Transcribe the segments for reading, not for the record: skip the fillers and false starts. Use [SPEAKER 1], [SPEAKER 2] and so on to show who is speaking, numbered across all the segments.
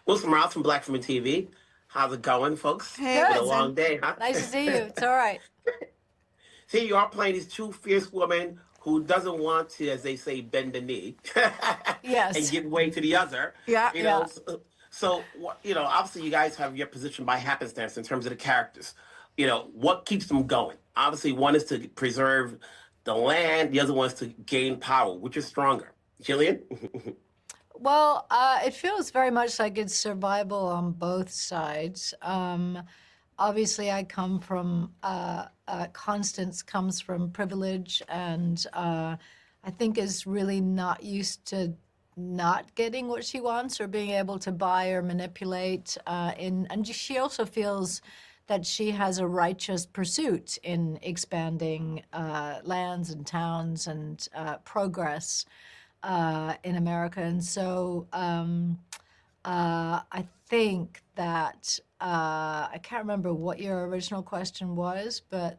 [SPEAKER 1] Wilson Morales from Black Women TV. How's it going, folks?
[SPEAKER 2] Hey,
[SPEAKER 1] Been a
[SPEAKER 3] Good.
[SPEAKER 1] long
[SPEAKER 2] Wilson.
[SPEAKER 1] day, huh?
[SPEAKER 3] Nice to see you. It's all right.
[SPEAKER 1] See, you are playing these two fierce women who doesn't want to, as they say, bend the knee and
[SPEAKER 3] Yes.
[SPEAKER 1] give way to the other.
[SPEAKER 2] Yeah.
[SPEAKER 1] You know,
[SPEAKER 3] Yeah.
[SPEAKER 1] obviously, you guys have your position by happenstance in terms of the characters. What keeps them going? Obviously, one is to preserve the land, the other one is to gain power. Which is stronger? Gillian?
[SPEAKER 3] Well, it feels very much like it's survival on both sides. Obviously, I come from, Constance comes from privilege and I think is really not used to not getting what she wants or being able to buy or manipulate. And she also feels that she has a righteous pursuit in expanding lands and towns and progress in America. And so I think that I can't remember what your original question was, but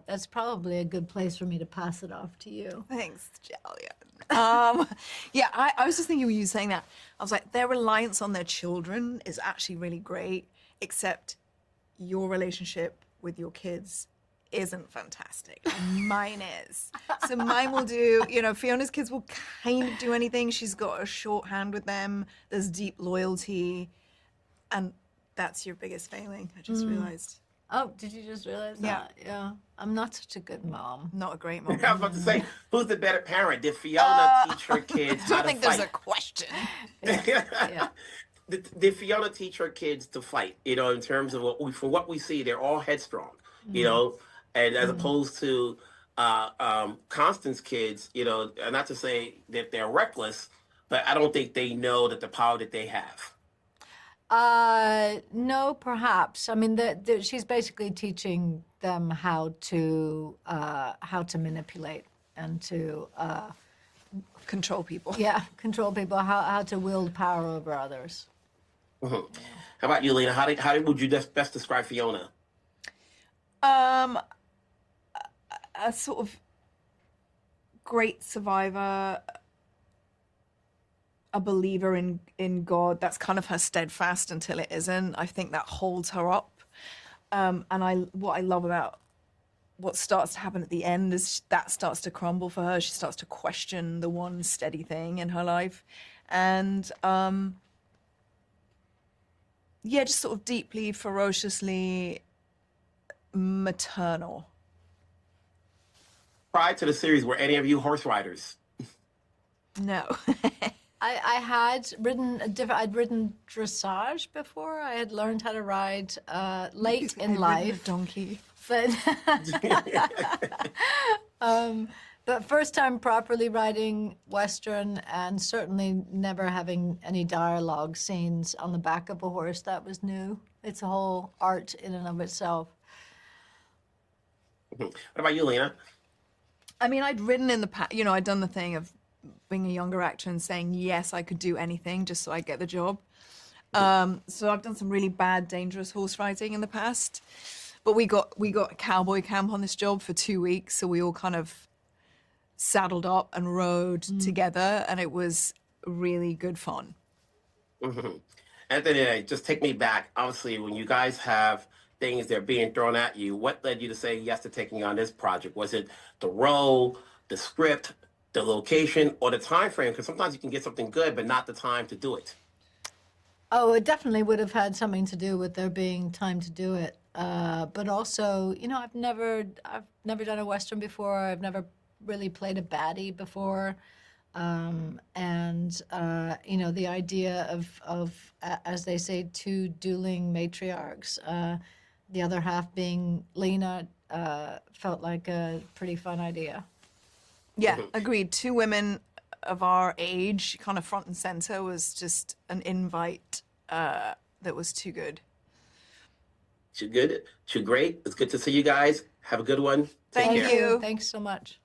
[SPEAKER 3] that's probably a good place for me to pass it off to you.
[SPEAKER 2] Thanks, Gillian. Yeah, I was just thinking when you were saying that, I was like, their reliance on their children is actually really great, except your relationship with your kids isn't fantastic. Mine is. So mine will do, Fiona's kids will kind of do anything. She's got a shorthand with them. There's deep loyalty. And that's your biggest failing, I just realized.
[SPEAKER 3] Oh, did you just realize
[SPEAKER 2] Yeah.
[SPEAKER 3] that? Yeah. I'm not such a good mom.
[SPEAKER 2] Not a great
[SPEAKER 1] I
[SPEAKER 2] mom.
[SPEAKER 1] was about to say, who's the better parent? Did Fiona teach her kids
[SPEAKER 2] I
[SPEAKER 1] how
[SPEAKER 2] don't
[SPEAKER 1] to
[SPEAKER 2] think there's a
[SPEAKER 1] fight?
[SPEAKER 2] question.
[SPEAKER 3] Yeah.
[SPEAKER 1] Did Fiona teach her kids to fight? In terms of from what we see, they're all headstrong. And as opposed to Constance kids, and not to say that they're reckless, but I don't think they know that the power that they have.
[SPEAKER 3] No, perhaps. I mean, she's basically teaching them how to manipulate and to
[SPEAKER 2] Control people.
[SPEAKER 3] control people, how to wield power over others.
[SPEAKER 1] How about you, Lena? How would you best describe Fiona?
[SPEAKER 2] Um, a sort of great survivor, a believer in God. That's kind of her steadfast until it isn't. I think that holds her up. And what I love about what starts to happen at the end is that starts to crumble for her. She starts to question the one steady thing in her life. And yeah, just sort of deeply, ferociously maternal.
[SPEAKER 1] Prior to the series, were any of you horse riders?
[SPEAKER 2] No.
[SPEAKER 3] I had ridden I'd ridden dressage before. I had learned how to ride late in life.
[SPEAKER 2] Donkey.
[SPEAKER 3] But but first time properly riding Western and certainly never having any dialogue scenes on the back of a horse, that was new. It's a whole art in and of itself.
[SPEAKER 1] What about you, Lena?
[SPEAKER 2] I mean, I'd ridden in the past, I'd done the thing of being a younger actor and saying, yes, I could do anything just so I get the job. So I've done some really bad, dangerous horse riding in the past. But we got a cowboy camp on this job for 2 weeks. So we all kind of saddled up and rode together. And it was really good fun.
[SPEAKER 1] Anthony, just take me back. Obviously, when you guys have things that are being thrown at you, what led you to say yes to taking on this project? Was it the role, the script, the location, or the time frame? Because sometimes you can get something good, but not the time to do it.
[SPEAKER 3] Oh, it definitely would have had something to do with there being time to do it. But also, I've never done a Western before. I've never really played a baddie before. The idea of as they say, two dueling matriarchs, the other half being Lena, felt like a pretty fun idea.
[SPEAKER 2] Yeah, agreed. 2 women of our age, kind of front and center, was just an invite that was too good.
[SPEAKER 1] Too good, too great. It's good to see you guys. Have a good one. Take
[SPEAKER 2] Thank
[SPEAKER 1] care.
[SPEAKER 2] you.
[SPEAKER 3] Thanks so much.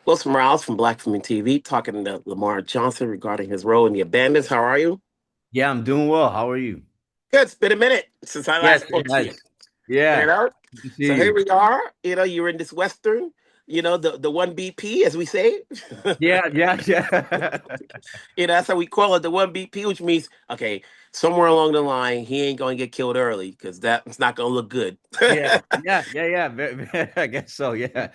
[SPEAKER 1] Wilson Morales from Black Women TV talking to Lamar Johnson regarding his role in The Abandons. How are you?
[SPEAKER 4] Yeah, I'm doing well. How are you?
[SPEAKER 1] Good. It's been a minute since I last spoke to you.
[SPEAKER 4] Yeah.
[SPEAKER 1] You know?
[SPEAKER 4] Good to see
[SPEAKER 1] So here
[SPEAKER 4] you.
[SPEAKER 1] we are. You were in this Western. the one BP as we say.
[SPEAKER 4] Yeah, yeah, yeah.
[SPEAKER 1] That's how we call it, the one BP, which means okay, somewhere along the line he ain't gonna get killed early because that's not gonna look good.
[SPEAKER 4] Yeah, yeah, yeah, yeah. I guess so. Yeah.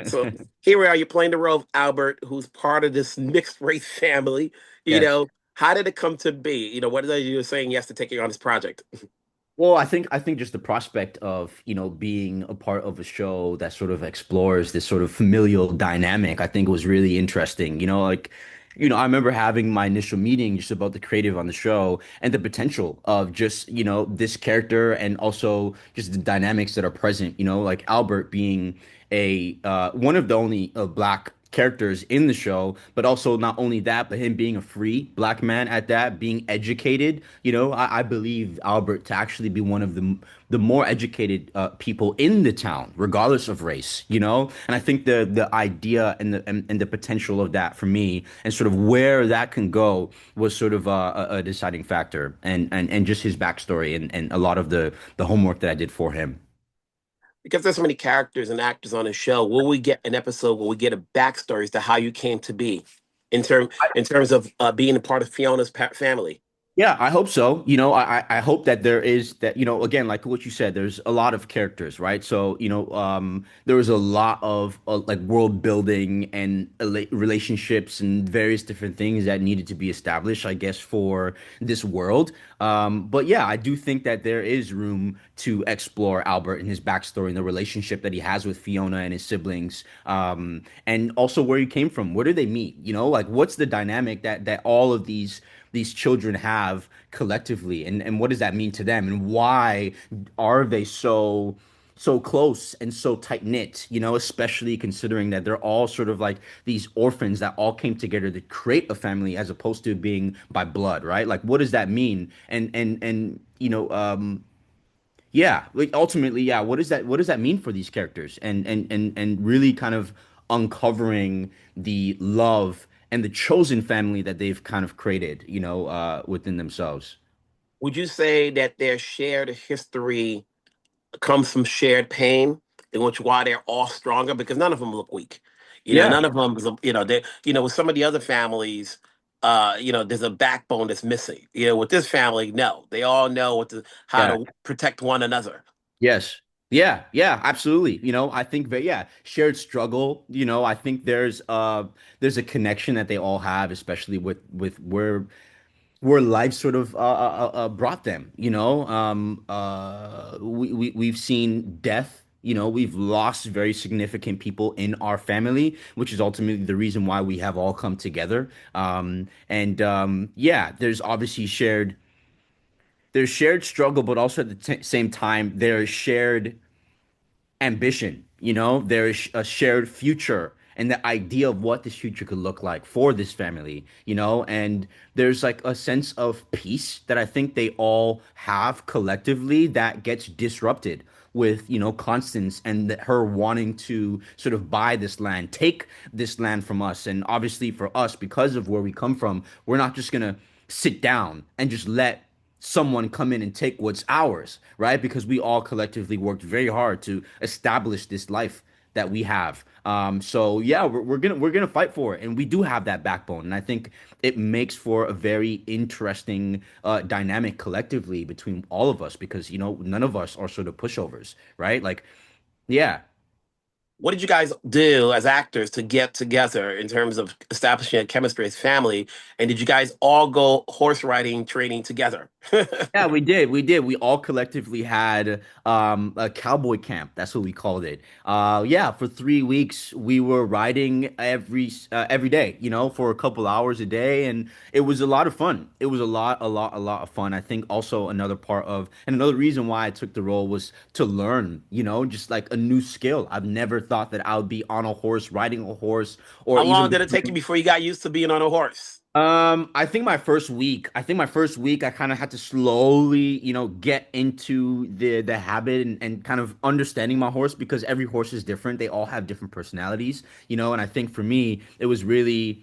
[SPEAKER 1] So here we are. You're playing the role of Albert, who's part of this mixed race family. You
[SPEAKER 4] Yes.
[SPEAKER 1] know, how did it come to be? What is it you were saying yes to taking on this project?
[SPEAKER 4] Well, I think just the prospect of, being a part of a show that sort of explores this sort of familial dynamic, I think was really interesting. I remember having my initial meeting just about the creative on the show and the potential of just, this character and also just the dynamics that are present, like Albert being a one of the only black characters in the show, but also not only that, but him being a free black man at that, being educated. I believe Albert to actually be one of the more educated people in the town, regardless of race. And I think the idea and the potential of that for me and sort of where that can go was sort of a deciding factor, and just his backstory and a lot of the homework that I did for him.
[SPEAKER 1] Because there's so many characters and actors on the show, will we get an episode where we get a backstory as to how you came to be in terms of being a part of Fiona's family?
[SPEAKER 4] Yeah, I hope so. I hope that there is that, again, like what you said, there's a lot of characters, right? So, there was a lot of like world building and relationships and various different things that needed to be established, I guess, for this world. But yeah, I do think that there is room to explore Albert and his backstory and the relationship that he has with Fiona and his siblings, and also where he came from. Where did they meet? Like what's the dynamic that all of these children have collectively, and what does that mean to them, and why are they so close and so tight knit, especially considering that they're all sort of like these orphans that all came together to create a family as opposed to being by blood, right? Like what does that mean? And yeah, like ultimately, yeah, what does that mean for these characters? And really kind of uncovering the love and the chosen family that they've kind of created, within themselves.
[SPEAKER 1] Would you say that their shared history comes from shared pain, in which why they're all stronger? Because none of them look weak.
[SPEAKER 4] Yeah,
[SPEAKER 1] None of them, they, with some of the other families, there's a backbone that's missing. With this family, no, they all know how
[SPEAKER 4] yeah,
[SPEAKER 1] to protect one another.
[SPEAKER 4] yes. Yeah, yeah, absolutely. I think that yeah, shared struggle, I think there's a connection that they all have, especially with where life sort of brought them. We've seen death. We've lost very significant people in our family, which is ultimately the reason why we have all come together. And yeah, there's shared struggle, but also at the same time there's shared ambition. There's a shared future and the idea of what this future could look like for this family, and there's like a sense of peace that I think they all have collectively that gets disrupted with, Constance and her wanting to sort of buy this land, take this land from us. And obviously for us, because of where we come from, we're not just gonna sit down and just let someone come in and take what's ours, right? Because we all collectively worked very hard to establish this life that we have. So yeah, we're gonna fight for it, and we do have that backbone, and I think it makes for a very interesting dynamic collectively between all of us because none of us are sort of pushovers, right? Like, yeah.
[SPEAKER 1] What did you guys do as actors to get together in terms of establishing a chemistry as family? And did you guys all go horse riding training together?
[SPEAKER 4] Yeah, we did. We did. We all collectively had a cowboy camp. That's what we called it. Yeah, for 3 weeks we were riding every day, for a couple hours a day, and it was a lot of fun. It was a lot of fun. I think also another part of and another reason why I took the role was to learn, just like a new skill. I've never thought that I would be on a horse, riding a horse, or
[SPEAKER 1] How long
[SPEAKER 4] even
[SPEAKER 1] did it take you before you got used to being on a horse?
[SPEAKER 4] I think my first week, I kind of had to slowly, get into the habit and kind of understanding my horse because every horse is different. They all have different personalities, and I think for me, it was really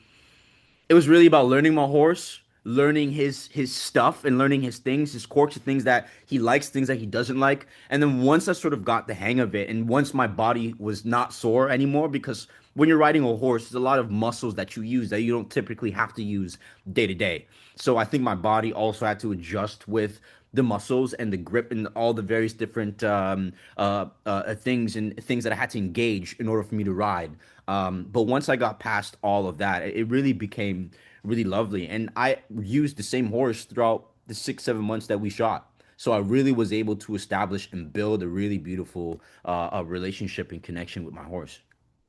[SPEAKER 4] about learning my horse, learning his stuff and learning his things, his quirks, the things that he likes, things that he doesn't like. And then once I sort of got the hang of it, and once my body was not sore anymore, because when you're riding a horse, there's a lot of muscles that you use that you don't typically have to use day to day. So I think my body also had to adjust with the muscles and the grip and all the various different things and things that I had to engage in order for me to ride. But once I got past all of that, it really became really lovely. And I used the same horse throughout the 6, 7 months that we shot. So I really was able to establish and build a really beautiful relationship and connection with my horse.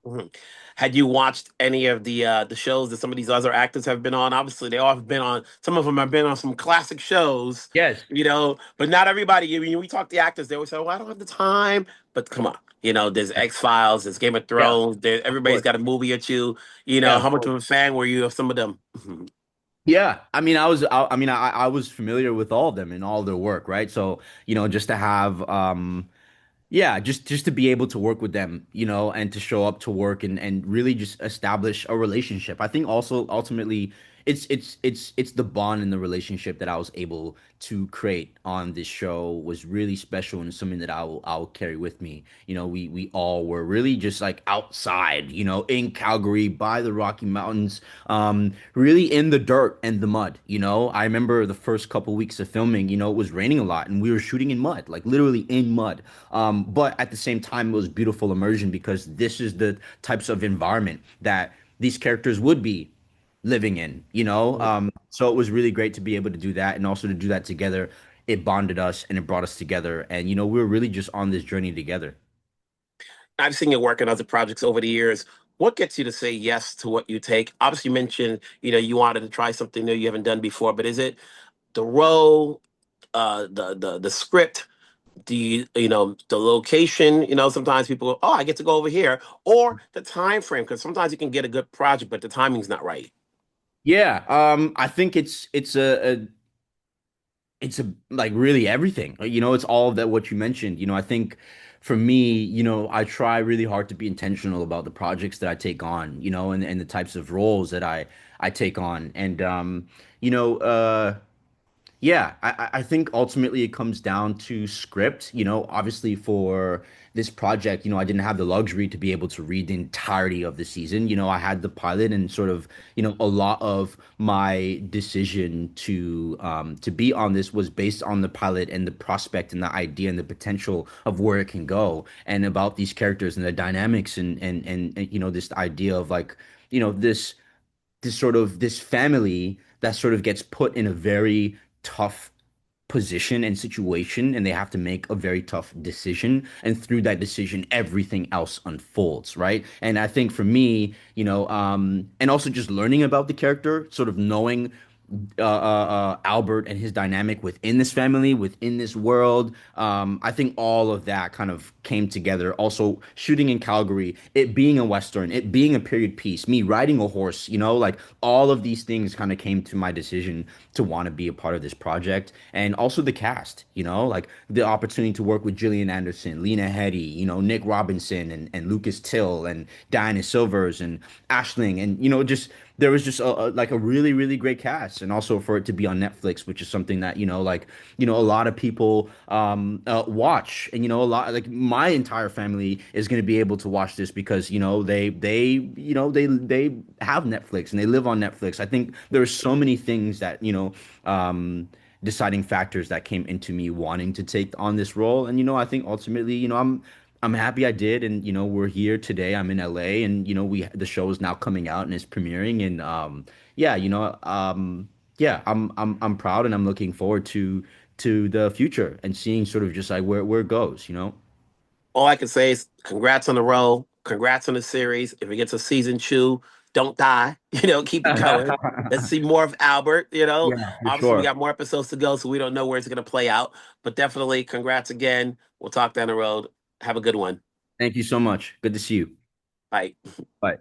[SPEAKER 1] Mhm. Had you watched any of the shows that some of these other actors have been on? Obviously, they all have been on. Some of them have been on some classic shows,
[SPEAKER 4] Yes,
[SPEAKER 1] but not everybody. I mean, we talk to actors, they always say, "Well, I don't have the time." But come on, there's X Files, there's Game of
[SPEAKER 4] yeah,
[SPEAKER 1] Thrones.
[SPEAKER 4] of
[SPEAKER 1] Everybody's
[SPEAKER 4] course.
[SPEAKER 1] got a movie or two.
[SPEAKER 4] Yeah,
[SPEAKER 1] How
[SPEAKER 4] of
[SPEAKER 1] much of
[SPEAKER 4] course.
[SPEAKER 1] a fan were you of some of them?
[SPEAKER 4] Yeah, I mean, I was familiar with all of them and all their work, right? So, just to have, yeah, just to be able to work with them, and to show up to work and really just establish a relationship. I think also ultimately it's the bond in the relationship that I was able to create on this show was really special and something that I'll carry with me. We all were really just like outside, in Calgary by the Rocky Mountains, really in the dirt and the mud. I remember the first couple weeks of filming, it was raining a lot and we were shooting in mud, like literally in mud. But at the same time, it was beautiful immersion because this is the types of environment that these characters would be living in. So it was really great to be able to do that and also to do that together. It bonded us and it brought us together. And, we were really just on this journey together.
[SPEAKER 1] I've seen you work on other projects over the years. What gets you to say yes to what you take? Obviously, you mentioned you wanted to try something new you haven't done before, but is it the role, the script? Do the location? Sometimes people go, "Oh, I get to go over here," or the time frame, because sometimes you can get a good project, but the timing's not right.
[SPEAKER 4] Yeah, I think it's a like really everything. It's all of that what you mentioned. I think for me, I try really hard to be intentional about the projects that I take on, and the types of roles that I take on. And you know, yeah, I think ultimately it comes down to script. Obviously for this project, I didn't have the luxury to be able to read the entirety of the season. I had the pilot and sort of, a lot of my decision to be on this was based on the pilot and the prospect and the idea and the potential of where it can go and about these characters and the dynamics and this idea of like, this sort of this family that sort of gets put in a very tough position and situation and they have to make a very tough decision and through that decision everything else unfolds, right? And I think for me, and also just learning about the character, sort of knowing Albert and his dynamic within this family, within this world. I think all of that kind of came together. Also, shooting in Calgary, it being a Western, it being a period piece, me riding a horse, like all of these things kind of came to my decision to want to be a part of this project. And also the cast, like the opportunity to work with Gillian Anderson, Lena Headey, Nick Robinson and Lucas Till and Diana Silvers and Ashling and, just there was just like a really really great cast and also for it to be on Netflix, which is something that like a lot of people watch, and a lot like my entire family is going to be able to watch this because they have Netflix and they live on Netflix. I think there's so many things that deciding factors that came into me wanting to take on this role, and I think ultimately I'm happy I did, and we're here today. I'm in LA, and the show is now coming out and it's premiering, and yeah, yeah, I'm proud, and I'm looking forward to the future and seeing sort of just like where it goes.
[SPEAKER 1] All I can say is congrats on the role, congrats on the series. If it gets a season two, don't die. Keep it going. Let's see more of Albert.
[SPEAKER 4] Yeah, for
[SPEAKER 1] Obviously we
[SPEAKER 4] sure.
[SPEAKER 1] got more episodes to go, so we don't know where it's going to play out. But definitely, congrats again. We'll talk down the road. Have a good one.
[SPEAKER 4] Thank you so much. Good to see you.
[SPEAKER 1] Bye.
[SPEAKER 4] Bye.